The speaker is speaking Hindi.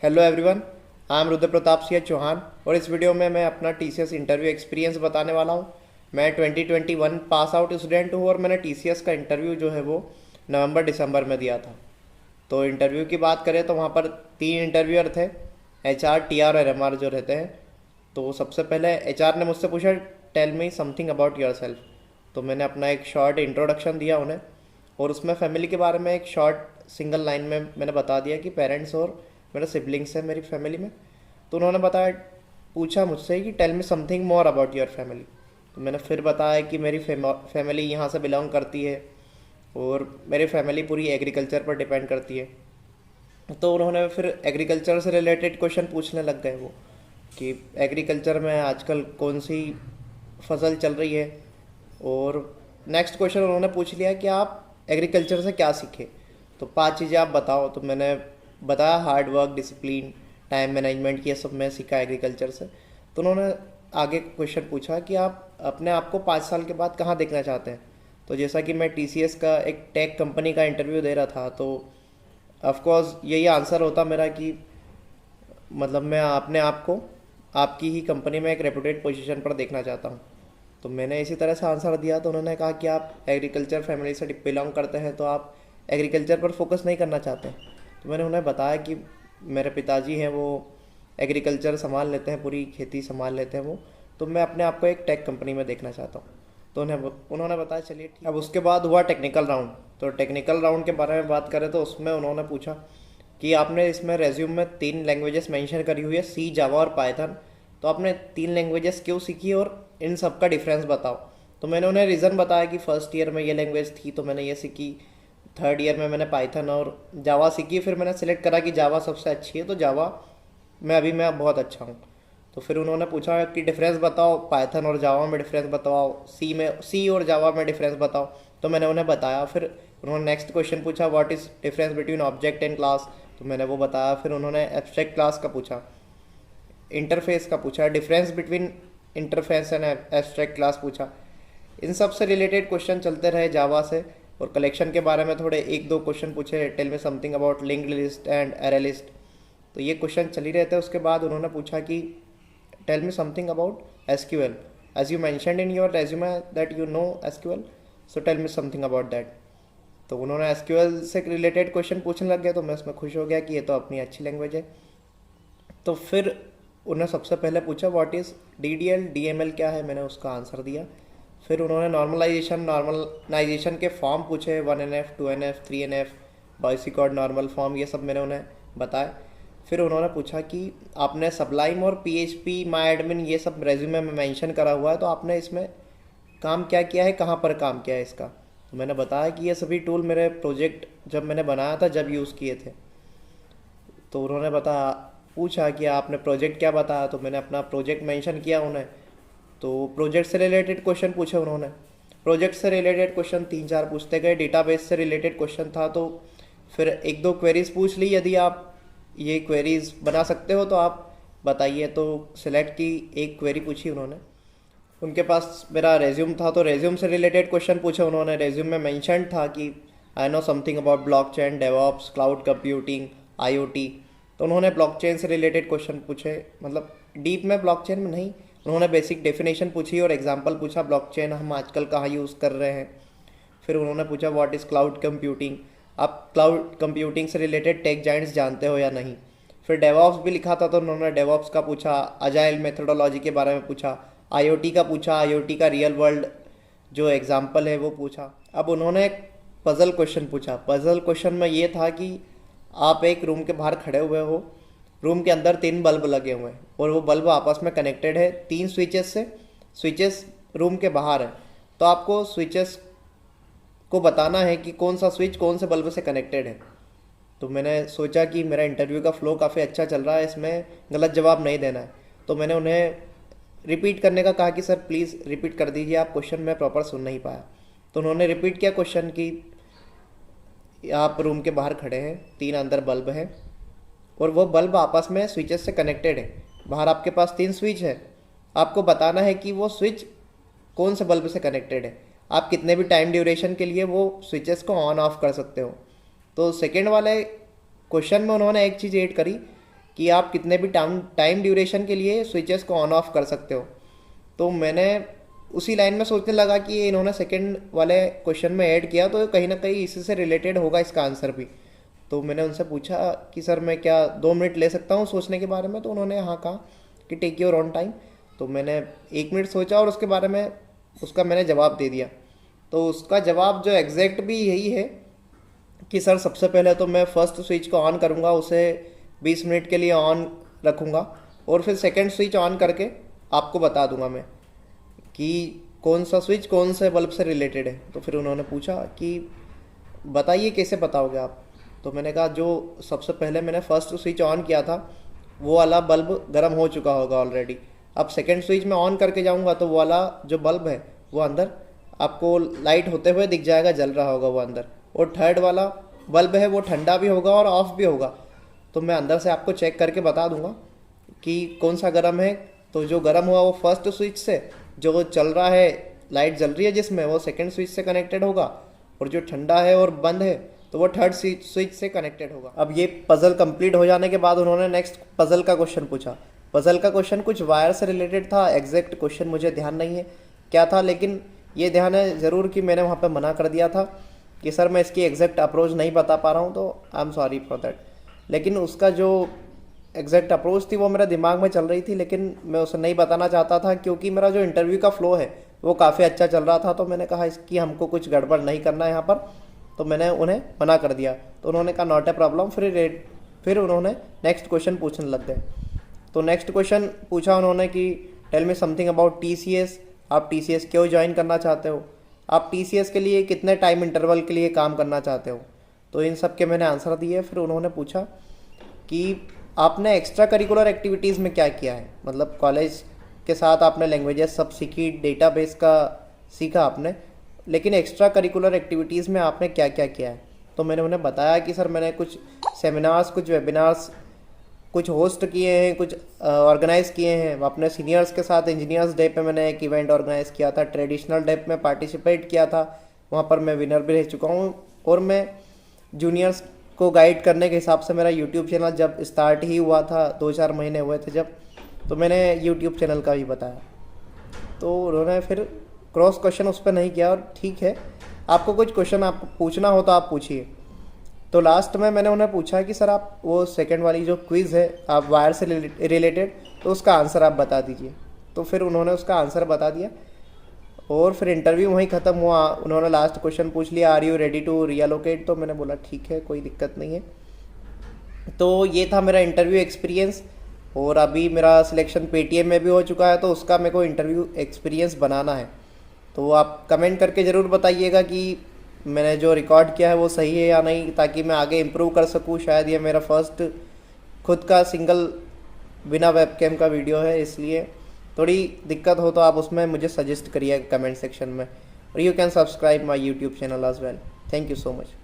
Hello everyone, I am Rudra Pratap Singh Chauhan और इस वीडियो में मैं अपना टीसीएस इंटरव्यू एक्सपीरियंस बताने वाला हूँ। मैं 2021 पास आउट स्टूडेंट हूँ और मैंने टीसीएस का इंटरव्यू जो है वो नवंबर दिसंबर में दिया था। तो इंटरव्यू की बात करें तो वहाँ पर 3 इंटरव्यूअर थे, एचआर, टीआर और एमआर जो रहते हैं। तो सबसे पहले एचआर ने मुझसे पूछा, tell me something about yourself. तो मैंने अपना एक शॉर्ट इंट्रोडक्शन दिया उन्हें और उसमें फैमिली के बारे में एक शॉर्ट सिंगल लाइन में मैंने बता दिया कि पेरेंट्स और मेरे सिबलिंग्स हैं मेरी फैमिली में। तो उन्होंने बताया, पूछा मुझसे कि tell me something more about your family. तो मैंने फिर बताया कि मेरी फैमिली यहाँ से बिलोंग करती है और मेरी फैमिली पूरी एग्रीकल्चर पर डिपेंड करती है। तो उन्होंने फिर एग्रीकल्चर से रिलेटेड क्वेश्चन पूछने लग गए वो, कि एग्रीकल्चर में आजकल कौन सी फसल चल रही है। और नेक्स्ट क्वेश्चन उन्होंने पूछ लिया कि आप एग्रीकल्चर से क्या सीखे। तो 5 चीज़ें आप बताओ। तो मैंने बताया hard work, discipline, time management, ये सब मैं सीखा एग्रीकल्चर से। तो उन्होंने आगे क्वेश्चन पूछा कि आप अपने आप को 5 साल के बाद कहाँ देखना चाहते हैं। तो जैसा कि मैं टीसीएस का एक टेक कंपनी का इंटरव्यू दे रहा था, तो ऑफकोर्स यही आंसर होता मेरा कि मतलब मैं अपने आप को आपकी ही कंपनी में एक रेपुटेड पोजीशन पर देखना चाहता हूँ। तो मैंने इसी तरह से आंसर दिया। तो उन्होंने कहा कि आप एग्रीकल्चर फैमिली से बिलोंग करते हैं तो आप एग्रीकल्चर पर फोकस नहीं करना चाहते। तो मैंने उन्हें बताया कि मेरे पिताजी हैं, वो एग्रीकल्चर संभाल लेते हैं, पूरी खेती संभाल लेते हैं वो। तो मैं अपने आप को एक टेक कंपनी में देखना चाहता हूँ। तो उन्होंने बताया चलिए ठीक। अब उसके बाद हुआ टेक्निकल राउंड। तो टेक्निकल राउंड के बारे में बात करें तो उसमें उन्होंने पूछा कि आपने इसमें रेज्यूम में 3 लैंग्वेजेस मेंशन करी हुई है, सी, जावा और पाइथन। तो आपने 3 लैंग्वेजेस क्यों सीखी और इन सब का डिफरेंस बताओ। तो मैंने उन्हें रीज़न बताया कि फर्स्ट ईयर में ये लैंग्वेज थी तो मैंने ये सीखी, थर्ड ईयर में मैंने पाइथन और जावा सीखी। फिर मैंने सेलेक्ट करा कि जावा सबसे अच्छी है, तो जावा में अभी मैं बहुत अच्छा हूँ। तो फिर उन्होंने पूछा कि डिफरेंस बताओ, पाइथन और जावा में डिफरेंस बताओ, सी और जावा में डिफरेंस बताओ। तो मैंने उन्हें बताया। फिर उन्होंने नेक्स्ट क्वेश्चन पूछा, what is difference between object and class. तो मैंने वो बताया। फिर उन्होंने एब्स्ट्रैक्ट क्लास का पूछा, इंटरफेस का पूछा, difference between interface and abstract class पूछा। इन सब से रिलेटेड क्वेश्चन चलते रहे जावा से। और कलेक्शन के बारे में थोड़े 1-2 क्वेश्चन पूछे, tell me something about linked list and array list. तो ये क्वेश्चन चल ही रहे थे। उसके बाद उन्होंने पूछा कि tell me something about SQL, as you mentioned in your resume that you know SQL, so tell me something about that. तो उन्होंने एसक्यूएल से रिलेटेड क्वेश्चन पूछने लग गए। तो मैं उसमें खुश हो गया कि ये तो अपनी अच्छी लैंग्वेज है। तो फिर उन्होंने सबसे पहले पूछा व्हाट इज़ डीडीएल, डीएमएल क्या है। मैंने उसका आंसर दिया। फिर उन्होंने नॉर्मलाइजेशन के फॉर्म पूछे, 1NF, 2NF, 3NF, बाइसिकॉर्ड normal form, ये सब मैंने उन्हें बताया। फिर उन्होंने पूछा कि आपने सबलाइम और पीएचपी, माई एडमिन, ये सब रेज्यूमे में मेंशन करा हुआ है, तो आपने इसमें काम क्या किया है, कहाँ पर काम किया है इसका। तो मैंने बताया कि ये सभी टूल मेरे प्रोजेक्ट जब मैंने बनाया था जब यूज़ किए थे। तो उन्होंने पूछा कि आपने प्रोजेक्ट क्या बताया। तो मैंने अपना प्रोजेक्ट मेंशन किया उन्हें। तो प्रोजेक्ट से रिलेटेड क्वेश्चन पूछे उन्होंने। प्रोजेक्ट से रिलेटेड क्वेश्चन 3-4 पूछते गए। डेटाबेस से रिलेटेड क्वेश्चन था तो फिर 1-2 क्वेरीज पूछ ली, यदि आप ये क्वेरीज बना सकते हो तो आप बताइए। तो सिलेक्ट की, एक क्वेरी पूछी उन्होंने। उनके पास मेरा रेज्यूम था तो रेज्यूम से रिलेटेड क्वेश्चन पूछे उन्होंने। रेज्यूम में मेंशन था कि I know something about blockchain, DevOps, cloud computing, IoT. तो उन्होंने ब्लॉकचेन से रिलेटेड क्वेश्चन पूछे, मतलब डीप में ब्लॉकचेन में नहीं। उन्होंने बेसिक डेफिनेशन पूछी और एग्जांपल पूछा, ब्लॉकचेन हम आजकल कहाँ यूज़ कर रहे हैं। फिर उन्होंने पूछा व्हाट इज़ क्लाउड कंप्यूटिंग, आप क्लाउड कंप्यूटिंग से रिलेटेड टेक जाइंट्स जानते हो या नहीं। फिर डेवऑप्स भी लिखा था तो उन्होंने डेवऑप्स का पूछा, अजाइल मेथोडोलॉजी के बारे में पूछा, आईओटी का पूछा, आईओटी का रियल वर्ल्ड जो एग्जांपल है वो पूछा। अब उन्होंने एक पज़ल क्वेश्चन पूछा। पज़ल क्वेश्चन में ये था कि आप एक रूम के बाहर खड़े हुए हो, रूम के अंदर 3 बल्ब लगे हुए हैं और वो बल्ब आपस में कनेक्टेड है 3 स्विचेस से। स्विचेस रूम के बाहर है, तो आपको स्विचेस को बताना है कि कौन सा स्विच कौन से बल्ब से कनेक्टेड है। तो मैंने सोचा कि मेरा इंटरव्यू का फ्लो काफ़ी अच्छा चल रहा है, इसमें गलत जवाब नहीं देना है। तो मैंने उन्हें रिपीट करने का कहा कि सर प्लीज़ रिपीट कर दीजिए, आप क्वेश्चन मैं प्रॉपर सुन नहीं पाया। तो उन्होंने रिपीट किया क्वेश्चन कि आप रूम के बाहर खड़े हैं, 3 अंदर बल्ब हैं और वो बल्ब आपस में स्विचेस से कनेक्टेड है। बाहर आपके पास 3 स्विच है, आपको बताना है कि वो स्विच कौन से बल्ब से कनेक्टेड है। आप कितने भी टाइम ड्यूरेशन के लिए वो स्विचेस को ऑन ऑफ कर सकते हो। तो सेकेंड वाले क्वेश्चन में उन्होंने एक चीज़ ऐड करी कि आप कितने भी टाइम ड्यूरेशन के लिए स्विचेस को ऑन ऑफ कर सकते हो। तो मैंने उसी लाइन में सोचने लगा कि ये इन्होंने सेकंड वाले क्वेश्चन में ऐड किया तो कहीं ना कहीं इसी से रिलेटेड होगा इसका आंसर भी। तो मैंने उनसे पूछा कि सर मैं क्या 2 मिनट ले सकता हूँ सोचने के बारे में, तो उन्होंने हाँ कहा कि टेक योर ऑन टाइम। तो मैंने 1 मिनट सोचा और उसके बारे में उसका मैंने जवाब दे दिया। तो उसका जवाब जो एग्जैक्ट भी यही है कि सर सबसे पहले तो मैं फर्स्ट स्विच को ऑन करूँगा, उसे 20 मिनट के लिए ऑन रखूँगा और फिर सेकंड स्विच ऑन करके आपको बता दूंगा मैं कि कौन सा स्विच कौन से बल्ब से रिलेटेड है। तो फिर उन्होंने पूछा कि बताइए कैसे बताओगे आप। तो मैंने कहा जो सबसे पहले मैंने फर्स्ट स्विच ऑन किया था वो वाला बल्ब गर्म हो चुका होगा ऑलरेडी। अब सेकंड स्विच में ऑन करके जाऊंगा तो वो वाला जो बल्ब है वो अंदर आपको लाइट होते हुए दिख जाएगा, जल रहा होगा वो अंदर। और थर्ड वाला बल्ब है वो ठंडा भी होगा और ऑफ भी होगा। तो मैं अंदर से आपको चेक करके बता दूंगा कि कौन सा गर्म है। तो जो गर्म हुआ वो फर्स्ट स्विच से, जो चल रहा है लाइट जल रही है जिसमें, वो सेकंड स्विच से कनेक्टेड होगा, और जो ठंडा है और बंद है तो वो थर्ड स्विच से कनेक्टेड होगा। अब ये पजल कंप्लीट हो जाने के बाद उन्होंने नेक्स्ट पजल का क्वेश्चन पूछा। पजल का क्वेश्चन कुछ वायर से रिलेटेड था, एग्जैक्ट क्वेश्चन मुझे ध्यान नहीं है क्या था, लेकिन ये ध्यान है ज़रूर कि मैंने वहाँ पर मना कर दिया था कि सर मैं इसकी एग्जैक्ट अप्रोच नहीं बता पा रहा हूँ, तो I am sorry for that. लेकिन उसका जो एग्जैक्ट अप्रोच थी वो मेरे दिमाग में चल रही थी, लेकिन मैं उसे नहीं बताना चाहता था क्योंकि मेरा जो इंटरव्यू का फ्लो है वो काफ़ी अच्छा चल रहा था। तो मैंने कहा इसकी हमको कुछ गड़बड़ नहीं करना है यहाँ पर, तो मैंने उन्हें मना कर दिया। तो उन्होंने कहा नॉट ए प्रॉब्लम। फिर उन्होंने नेक्स्ट क्वेश्चन पूछने लग गए। तो नेक्स्ट क्वेश्चन पूछा उन्होंने कि tell me something about TCS, आप TCS क्यों ज्वाइन करना चाहते हो, आप TCS के लिए कितने टाइम इंटरवल के लिए काम करना चाहते हो। तो इन सब के मैंने आंसर दिए। फिर उन्होंने पूछा कि आपने एक्स्ट्रा करिकुलर एक्टिविटीज़ में क्या किया है, मतलब कॉलेज के साथ आपने लैंग्वेजेस सब सीखी, डेटाबेस का सीखा आपने, लेकिन एक्स्ट्रा करिकुलर एक्टिविटीज़ में आपने क्या क्या किया है। तो मैंने उन्हें बताया कि सर मैंने कुछ सेमिनार्स, कुछ वेबिनार्स कुछ होस्ट किए हैं, कुछ ऑर्गेनाइज़ किए हैं। अपने सीनियर्स के साथ इंजीनियर्स डे पे मैंने एक इवेंट ऑर्गेनाइज़ किया था, ट्रेडिशनल डे में पार्टिसिपेट किया था, वहाँ पर मैं विनर भी रह चुका हूँ। और मैं जूनियर्स को गाइड करने के हिसाब से मेरा यूट्यूब चैनल जब स्टार्ट ही हुआ था, 2-4 महीने हुए थे जब, तो मैंने यूट्यूब चैनल का भी बताया। तो उन्होंने फिर क्रॉस क्वेश्चन उस पर नहीं किया, और ठीक है आपको कुछ क्वेश्चन आपको पूछना हो तो आप पूछिए। तो लास्ट में मैंने उन्हें पूछा कि सर आप वो सेकंड वाली जो क्विज़ है आप वायर से रिलेटेड, तो उसका आंसर आप बता दीजिए। तो फिर उन्होंने उसका आंसर बता दिया और फिर इंटरव्यू वहीं ख़त्म हुआ। उन्होंने लास्ट क्वेश्चन पूछ लिया, are you ready to reallocate. तो मैंने बोला ठीक है, कोई दिक्कत नहीं है। तो ये था मेरा इंटरव्यू एक्सपीरियंस, और अभी मेरा सिलेक्शन पेटीएम में भी हो चुका है, तो उसका मेरे को इंटरव्यू एक्सपीरियंस बनाना है। तो आप कमेंट करके ज़रूर बताइएगा कि मैंने जो रिकॉर्ड किया है वो सही है या नहीं, ताकि मैं आगे इम्प्रूव कर सकूँ। शायद ये मेरा फर्स्ट खुद का सिंगल बिना वेबकैम का वीडियो है, इसलिए थोड़ी दिक्कत हो तो आप उसमें मुझे सजेस्ट करिए कमेंट सेक्शन में। और you can subscribe my YouTube channel as well. Thank you so much.